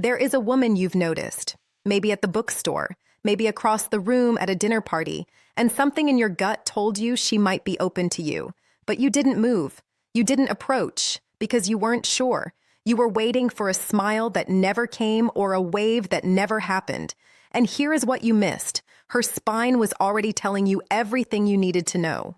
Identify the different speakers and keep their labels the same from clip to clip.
Speaker 1: There is a woman you've noticed, maybe at the bookstore, maybe across the room at a dinner party, and something in your gut told you she might be open to you. But you didn't move. You didn't approach because you weren't sure. You were waiting for a smile that never came or a wave that never happened. And here is what you missed. Her spine was already telling you everything you needed to know.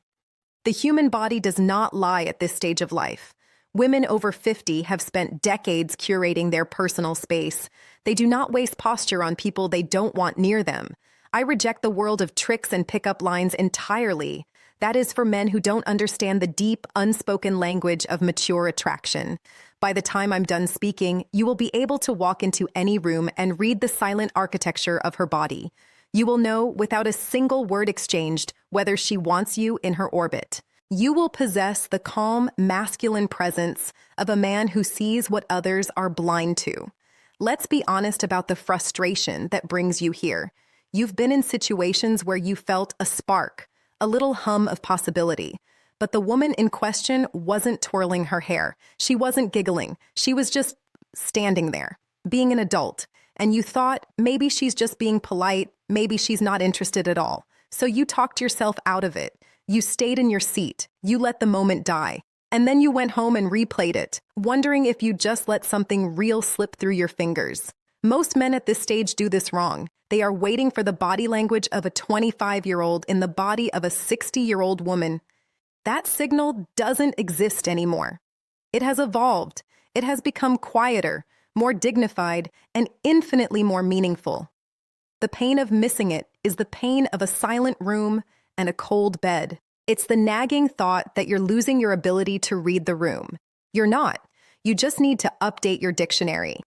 Speaker 1: The human body does not lie at this stage of life. Women over 50 have spent decades curating their personal space. They do not waste posture on people they don't want near them. I reject the world of tricks and pickup lines entirely. That is for men who don't understand the deep, unspoken language of mature attraction. By the time I'm done speaking, you will be able to walk into any room and read the silent architecture of her body. You will know, without a single word exchanged, whether she wants you in her orbit. You will possess the calm, masculine presence of a man who sees what others are blind to. Let's be honest about the frustration that brings you here. You've been in situations where you felt a spark, a little hum of possibility. But the woman in question wasn't twirling her hair. She wasn't giggling. She was just standing there, being an adult. And you thought, maybe she's just being polite, maybe she's not interested at all. So you talked yourself out of it. You stayed in your seat. You let the moment die. And then you went home and replayed it, wondering if you just let something real slip through your fingers. Most men at this stage do this wrong. They are waiting for the body language of a 25-year-old in the body of a 60-year-old woman. That signal doesn't exist anymore. It has evolved. It has become quieter, more dignified, and infinitely more meaningful. The pain of missing it is the pain of a silent room and a cold bed. It's the nagging thought that you're losing your ability to read the room. You're not. You just need to update your dictionary.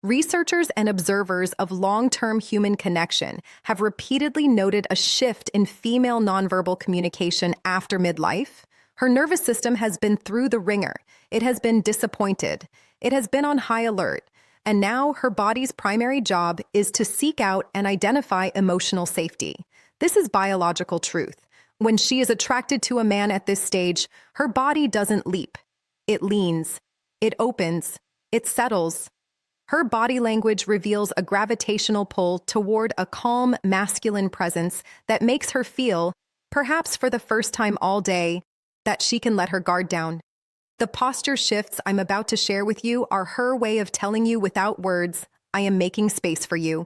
Speaker 1: Researchers and observers of long-term human connection have repeatedly noted a shift in female nonverbal communication after midlife. Her nervous system has been through the ringer. It has been disappointed. It has been on high alert. And now her body's primary job is to seek out and identify emotional safety. This is biological truth. When she is attracted to a man at this stage, her body doesn't leap. It leans. It opens. It settles. Her body language reveals a gravitational pull toward a calm, masculine presence that makes her feel, perhaps for the first time all day, that she can let her guard down. The posture shifts I'm about to share with you are her way of telling you without words, I am making space for you.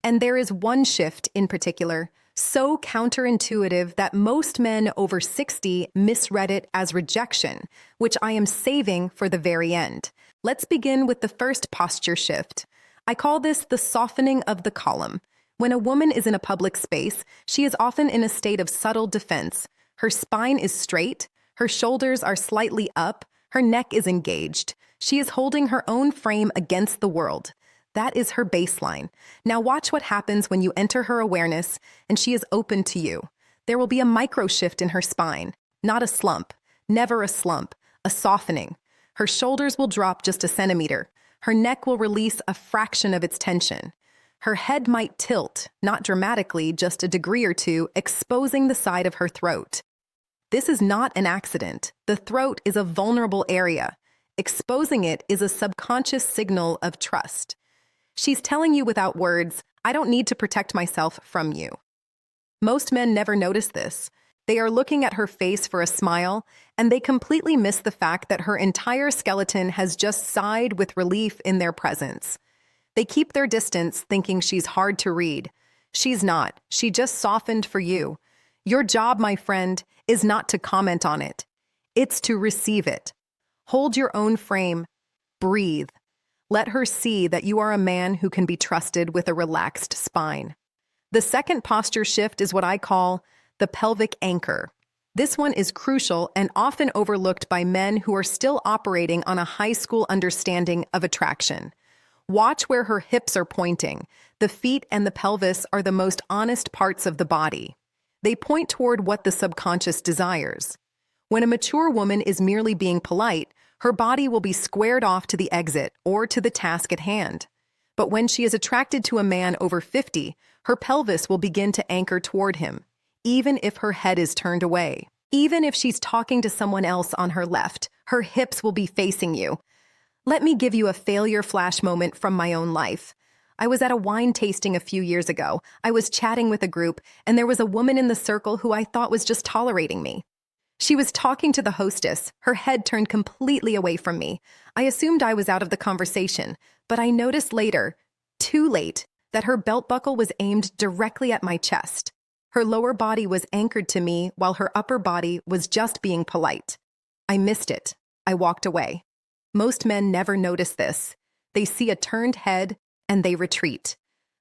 Speaker 1: And there is one shift in particular, so counterintuitive that most men over 60 misread it as rejection, which I am saving for the very end. Let's begin with the first posture shift. I call this the softening of the column. When a woman is in a public space, she is often in a state of subtle defense. Her spine is straight, her shoulders are slightly up, her neck is engaged. She is holding her own frame against the world. That is her baseline. Now watch what happens when you enter her awareness and she is open to you. There will be a micro shift in her spine, not a slump, never a slump, a softening. Her shoulders will drop just a centimeter. Her neck will release a fraction of its tension. Her head might tilt, not dramatically, just a degree or two, exposing the side of her throat. This is not an accident. The throat is a vulnerable area. Exposing it is a subconscious signal of trust. She's telling you without words, I don't need to protect myself from you. Most men never notice this. They are looking at her face for a smile, and they completely miss the fact that her entire skeleton has just sighed with relief in their presence. They keep their distance, thinking she's hard to read. She's not. She just softened for you. Your job, my friend, is not to comment on it. It's to receive it. Hold your own frame. Breathe. Let her see that you are a man who can be trusted with a relaxed spine. The second posture shift is what I call the pelvic anchor. This one is crucial and often overlooked by men who are still operating on a high school understanding of attraction. Watch where her hips are pointing. The feet and the pelvis are the most honest parts of the body. They point toward what the subconscious desires. When a mature woman is merely being polite, her body will be squared off to the exit or to the task at hand. But when she is attracted to a man over 50, her pelvis will begin to anchor toward him, even if her head is turned away. Even if she's talking to someone else on her left, her hips will be facing you. Let me give you a failure flash moment from my own life. I was at a wine tasting a few years ago. I was chatting with a group, and there was a woman in the circle who I thought was just tolerating me. She was talking to the hostess, her head turned completely away from me. I assumed I was out of the conversation, but I noticed later, too late, that her belt buckle was aimed directly at my chest. Her lower body was anchored to me while her upper body was just being polite. I missed it. I walked away. Most men never notice this. They see a turned head and they retreat.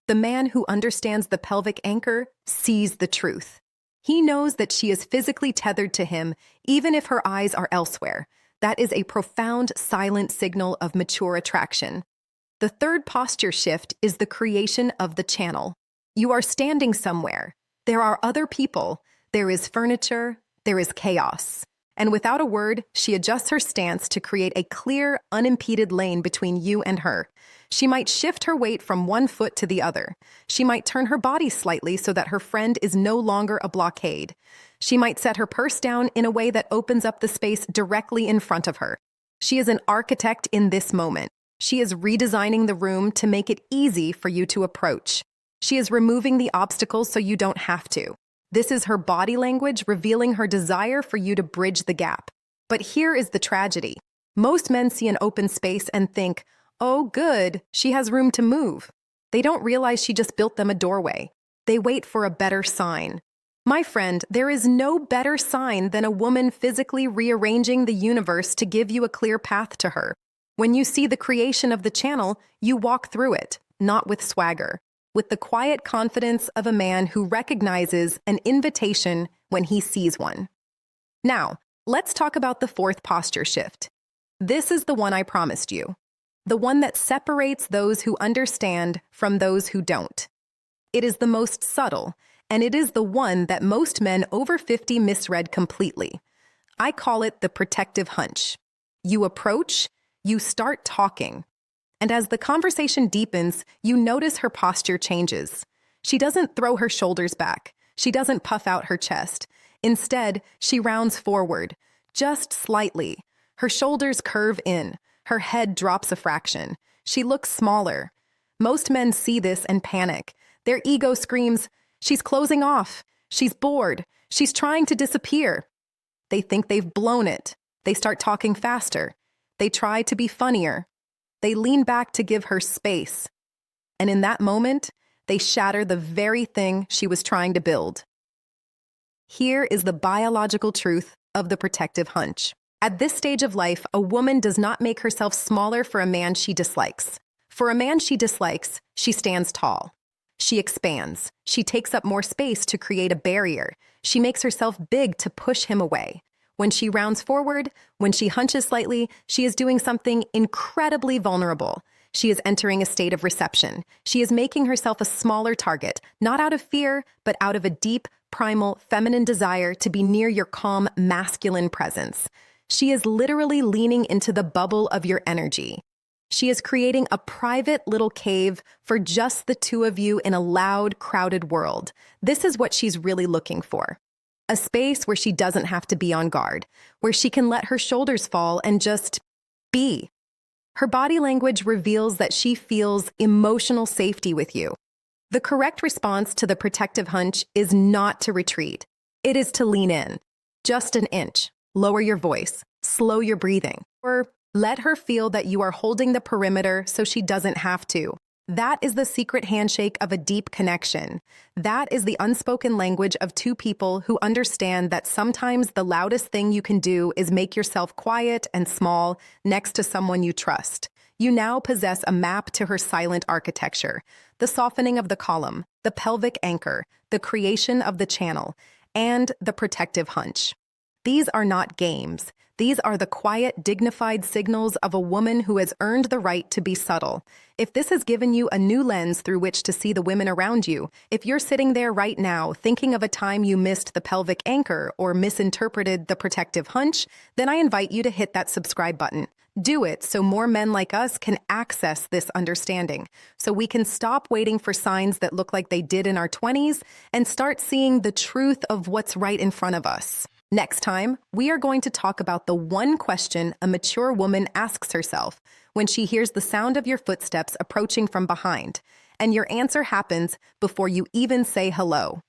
Speaker 1: The man who understands the pelvic anchor sees the truth. He knows that she is physically tethered to him, even if her eyes are elsewhere. That is a profound, silent signal of mature attraction. The third posture shift is the creation of the channel. You are standing somewhere. There are other people. There is furniture. There is chaos. And without a word, she adjusts her stance to create a clear, unimpeded lane between you and her. She might shift her weight from one foot to the other. She might turn her body slightly so that her friend is no longer a blockade. She might set her purse down in a way that opens up the space directly in front of her. She is an architect in this moment. She is redesigning the room to make it easy for you to approach. She is removing the obstacles so you don't have to. This is her body language revealing her desire for you to bridge the gap. But here is the tragedy. Most men see an open space and think, oh, good, she has room to move. They don't realize she just built them a doorway. They wait for a better sign. My friend, there is no better sign than a woman physically rearranging the universe to give you a clear path to her. When you see the creation of the channel, you walk through it, not with swagger, with the quiet confidence of a man who recognizes an invitation when he sees one. Now, let's talk about the fourth posture shift. This is the one I promised you, the one that separates those who understand from those who don't. It is the most subtle, and it is the one that most men over 50 misread completely. I call it the protective hunch. You approach, you start talking. And as the conversation deepens, you notice her posture changes. She doesn't throw her shoulders back. She doesn't puff out her chest. Instead, she rounds forward, just slightly. Her shoulders curve in. Her head drops a fraction. She looks smaller. Most men see this and panic. Their ego screams, she's closing off. She's bored. She's trying to disappear. They think they've blown it. They start talking faster. They try to be funnier. They lean back to give her space. And in that moment, they shatter the very thing she was trying to build. Here is the biological truth of the protective hunch. At this stage of life, a woman does not make herself smaller for a man she dislikes. For a man she dislikes, she stands tall. She expands. She takes up more space to create a barrier. She makes herself big to push him away. When she rounds forward, when she hunches slightly, she is doing something incredibly vulnerable. She is entering a state of reception. She is making herself a smaller target, not out of fear, but out of a deep, primal, feminine desire to be near your calm, masculine presence. She is literally leaning into the bubble of your energy. She is creating a private little cave for just the two of you in a loud, crowded world. This is what she's really looking for. A space where she doesn't have to be on guard, where she can let her shoulders fall and just be. Her body language reveals that she feels emotional safety with you. The correct response to the protective hunch is not to retreat. It is to lean in. Just an inch. Lower your voice. Slow your breathing. Or let her feel that you are holding the perimeter so she doesn't have to. That is the secret handshake of a deep connection. That is the unspoken language of two people who understand that sometimes the loudest thing you can do is make yourself quiet and small next to someone you trust. You now possess a map to her silent architecture, the softening of the column, the pelvic anchor, the creation of the channel, and the protective hunch. These are not games. These are the quiet, dignified signals of a woman who has earned the right to be subtle. If this has given you a new lens through which to see the women around you, if you're sitting there right now thinking of a time you missed the pelvic anchor or misinterpreted the protective hunch, then I invite you to hit that subscribe button. Do it so more men like us can access this understanding, so we can stop waiting for signs that look like they did in our 20s and start seeing the truth of what's right in front of us. Next time, we are going to talk about the one question a mature woman asks herself when she hears the sound of your footsteps approaching from behind, and your answer happens before you even say hello.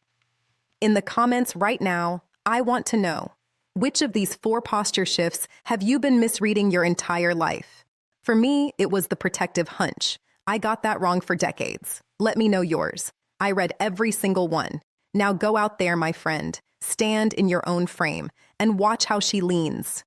Speaker 1: In the comments right now, I want to know, which of these 4 posture shifts have you been misreading your entire life? For me, it was the protective hunch. I got that wrong for decades. Let me know yours. I read every single one. Now go out there, my friend, stand in your own frame, and watch how she leans.